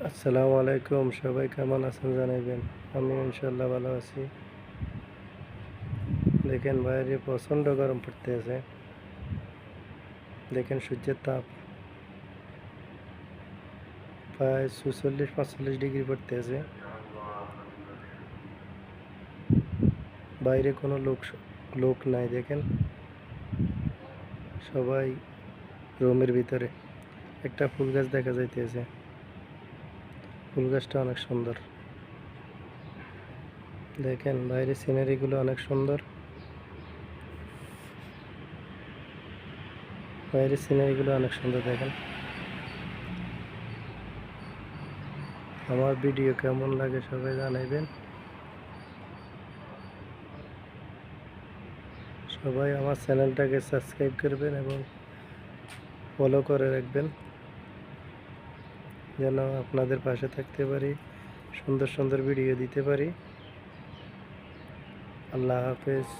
আসসালামু আলাইকুম, সবাই কেমন আছেন জানাইবেন। আমি ইনশাল্লাহ ভালো আছি। দেখেন বাইরে প্রচণ্ড গরম পড়তেছে। দেখেন সূর্যের তাপ প্রায় 46-45 ডিগ্রি পড়তেছে। বাইরে কোনো লোক নাই। দেখেন সবাই রুমের ভিতরে। একটা ফুল গাছ দেখা যাইতেছে, ফুল গাছটা অনেক সুন্দর। দেখেন বাইরে সিনারিগুলো অনেক সুন্দর। বাইরের সিনারিগুলো অনেক সুন্দর। দেখেন আমার ভিডিও কেমন লাগে সবাই জানাইবেন। সবাই আমার চ্যানেলটাকে সাবস্ক্রাইব করবেন এবং ফলো করে রাখবেন, যেন আপনাদের পাশে থাকতে পারি, সুন্দর সুন্দর ভিডিও দিতে পারি। আল্লাহ হাফেজ।